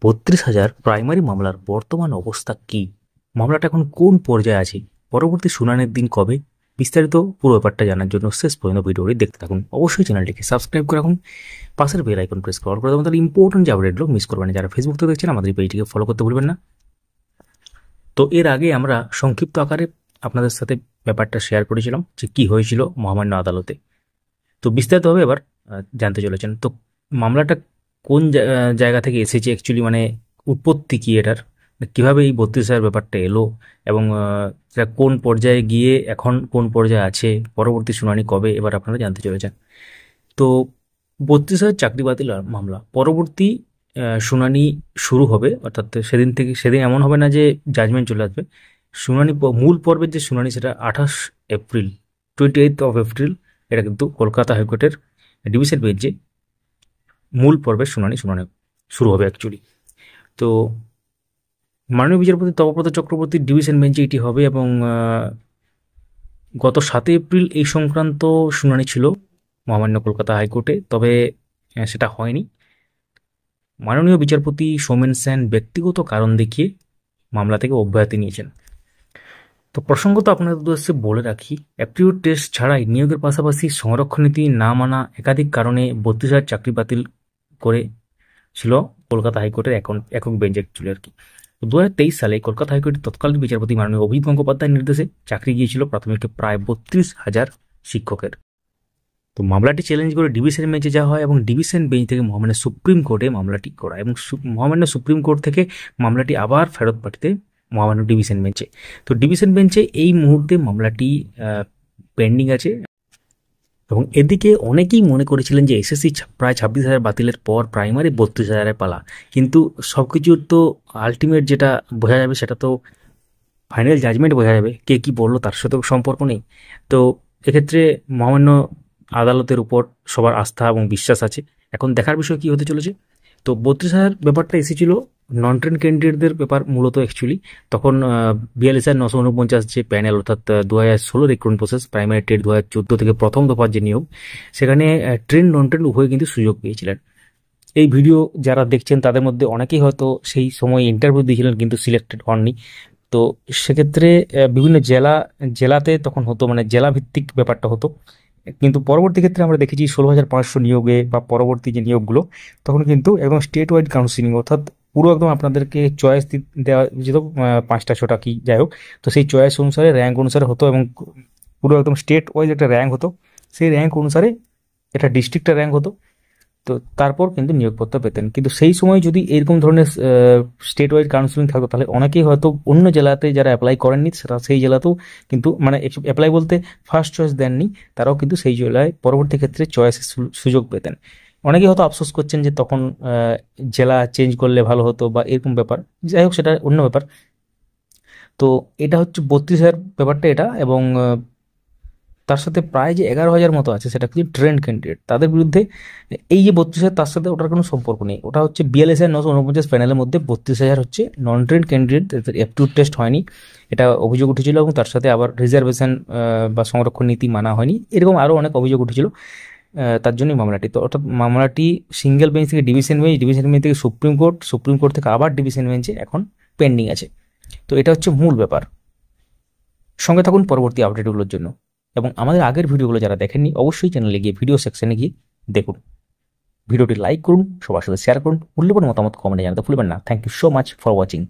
৩২,০০০ primary মামলার বর্তমান অবস্থা কি? মামলাটা এখন কোন পর্যায়ে আছে? পরবর্তী শুনানির দিন কবে? বিস্তারিত পুরো ব্যাপারটা জানার জন্য শেষ পর্যন্ত ভিডিওটি দেখতে থাকুন। অবশ্যই চ্যানেলটিকে সাবস্ক্রাইব করে রাখুন, পাশের বেল আইকন প্রেস করে দেবেন, তাহলে ইম্পর্টেন্ট যে আপডেটগুলো মিস করবেন না। যারা ফেসবুক থেকে দেখছেন আমাদের পেজটিকে ফলো করতে ভুলবেন না। তো এর আগে আমরা সংক্ষিপ্ত আকারে আপনাদের সাথে ব্যাপারটা শেয়ার করেছিলাম যে কি হয়েছিল মহামান্য আদালতে। তো বিস্তারিতভাবে এবার জানতে চলেছেন। তো মামলাটা কোন জায়গা থেকে এসেছে, অ্যাকচুয়ালি মানে উৎপত্তি কি এটার, কিভাবে এই ৩২,০০০ ব্যাপারটা এলো, এবং এটা কোন পর্যায়ে গিয়ে এখন কোন পর্যায়ে আছে, পরবর্তী শুনানি কবে, এবার আপনারা জানতে চলেছেন। তো ৩২,০০০ চাকরি বাতিল মামলা পরবর্তী শুনানি শুরু হবে, অর্থাৎ সেদিন এমন হবে না যে জাজমেন্ট চলে আসবে। শুনানি মূল পর্বের যে শুনানি সেটা ২৮ এপ্রিল, 28 এপ্রিল, এটা কিন্তু কলকাতা হাইকোর্টের ডিভিশন বেঞ্চে মূল পর্বের শুনানি শুরু হবে অ্যাকচুয়ালি। তো মাননীয় বিচারপতি তপব্রত চক্রবর্তীর ডিভিশন বেঞ্চে এটি হবে, এবং গত ৭ এপ্রিল এই সংক্রান্ত শুনানি ছিল মহামান্য কলকাতা হাইকোর্টে, তবে সেটা হয়নি। মাননীয় বিচারপতি সৌমেন সেন ব্যক্তিগত কারণ দেখিয়ে মামলা থেকে অব্যাহতি নিয়েছেন। তো প্রসঙ্গত আপনাদের উদ্দেশ্যে বলে রাখি, অ্যাপটিটিউড টেস্ট ছাড়াই নিয়োগের পাশাপাশি সংরক্ষণ নীতি না মানা একাধিক কারণে ৩২,০০০ চাকরি বাতিল করেছিল কলকাতা হাইকোর্টের একক বেঞ্চ অ্যাকচুয়ালি আর কি। তো ২০২৩ সালে কলকাতা হাইকোর্টের তৎকালীন বিচারপতি মাননীয় অভিজিৎ গঙ্গোপাধ্যায়ের নির্দেশে চাকরি গিয়েছিল প্রাথমিকে প্রায় ৩২,০০০ শিক্ষকের। তো মামলাটি চ্যালেঞ্জ করে ডিভিশন বেঞ্চে যাওয়া হয়, এবং ডিভিশন বেঞ্চ থেকে মহামান্য সুপ্রিম কোর্টে মামলাটি করা, এবং মহামান্য সুপ্রিম কোর্ট থেকে মামলাটি আবার ফেরত পাঠাতে মহামান্য ডিভিশন বেঞ্চে। তো ডিভিশন বেঞ্চে এই মুহূর্তে মামলাটি পেন্ডিং আছে, এবং এদিকে অনেকেই মনে করেছিলেন যে এসএসসি প্রায় ২৬,০০০ বাতিলের পর প্রাইমারি ৩২,০০০ পালা, কিন্তু সব কিছুর তো আলটিমেট যেটা বোঝা যাবে সেটা তো ফাইনাল জাজমেন্ট বোঝা যাবে, কে কী বললো তার সাথে সম্পর্ক নেই। তো এক্ষেত্রে মহামান্য আদালতের উপর সবার আস্থা এবং বিশ্বাস আছে। এখন দেখার বিষয় কী হতে চলেছে। তো ৩২,০০০ ব্যাপারটা এসেছিল নন ট্রেন ক্যান্ডিডেটদের ব্যাপার মূলত অ্যাকচুয়ালি। তখন ৪২,৯৪৯ যে প্যানেল, অর্থাৎ ২০১৬ রিক্রুটমেন্ট প্রসেস, প্রাইমারি টেট ২০১৪ থেকে প্রথম দফার যে নিয়োগ, সেখানে ট্রেন নন ট্রেন উভয়ে কিন্তু সুযোগ পেয়েছিলেন। এই ভিডিও যারা দেখছেন তাদের মধ্যে অনেকেই হয়তো সেই সময় ইন্টারভিউ দিয়েছিলেন কিন্তু সিলেক্টেড হননি। তো সেক্ষেত্রে বিভিন্ন জেলাতে তখন হতো, মানে জেলা ভিত্তিক ব্যাপারটা হতো। কিন্তু পরবর্তী ক্ষেত্রে আমরা দেখেছি ১৬,৫০০ নিয়োগে বা পরবর্তী যে নিয়োগগুলো, তখন কিন্তু একদম স্টেট ওয়াইড কাউন্সিলিং, অর্থাৎ পুরো একদম আপনাদেরকে চয়েস দেওয়া যেত, ৫টা ৬টা কি যাই হোক। তো সেই চয়েস অনুসারে র্যাঙ্ক অনুসারে হতো, এবং পুরো একদম স্টেট ওয়াইজ একটা র্যাঙ্ক হতো। সেই র্যাঙ্ক অনুসারে এটা ডিস্ট্রিক্টের র্যাঙ্ক হতো। তো তারপর কিন্তু নিয়োগপত্র পেতেন। কিন্তু সেই সময় যদি এরকম ধরনের স্টেট ওয়াইড কাউন্সিলিং থাকতো, তাহলে অনেকেই হয়তো অন্য জেলাতে যারা অ্যাপ্লাই করেননি সেই জেলাতেও কিন্তু, মানে অ্যাপ্লাই বলতে ফার্স্ট চয়েস দেননি, তারাও কিন্তু সেই জেলায় পরবর্তী ক্ষেত্রে চয়েসের সুযোগ পেতেন। অনেকেই হয়তো আফসোস করছেন যে তখন জেলা চেঞ্জ করলে ভালো হতো বা এরকম ব্যাপার, যাই হোক সেটা অন্য ব্যাপার। তো এটা হচ্ছে ৩২,০০০ ব্যাপারটা এটা, এবং তার সাথে প্রায় যে ১১,০০০ মতো আছে সেটা কিন্তু ট্রেন্ড ক্যান্ডিডেট, তাদের বিরুদ্ধে এই যে ৩২,০০০, তার সাথে ওটার কোনো সম্পর্ক নেই। ওটা হচ্ছে ৪২,৯৪৯ প্যানেলের মধ্যে ৩২,০০০ হচ্ছে নন ট্রেন্ড ক্যান্ডিডেট, অ্যাপটিটিউড টেস্ট হয়নি, এটা অভিযোগ উঠেছিল, এবং তার সাথে আবার রিজার্ভেশন বা সংরক্ষণ নীতি মানা হয়নি, এরকম আরও অনেক অভিযোগ উঠেছিল। তার জন্যই মামলাটি, তো অর্থাৎ মামলাটি সিঙ্গেল বেঞ্চ থেকে ডিভিশন বেঞ্চ, ডিভিশন বেঞ্চ থেকে সুপ্রিম কোর্ট, সুপ্রিম কোর্ট থেকে আবার ডিভিশন বেঞ্চে এখন পেন্ডিং আছে। তো এটা হচ্ছে মূল ব্যাপার। সঙ্গে থাকুন পরবর্তী আপডেটগুলোর জন্য, এবং আমাদের আগের ভিডিওগুলো যারা দেখেননি অবশ্যই চ্যানেলে গিয়ে ভিডিও সেকশনে গিয়ে দেখুন। ভিডিওটি লাইক করুন, সবার সাথে শেয়ার করুন, মূল্যবান মতামত কমেন্টে জানাতে ভুলবেন না। Thank you so much for watching.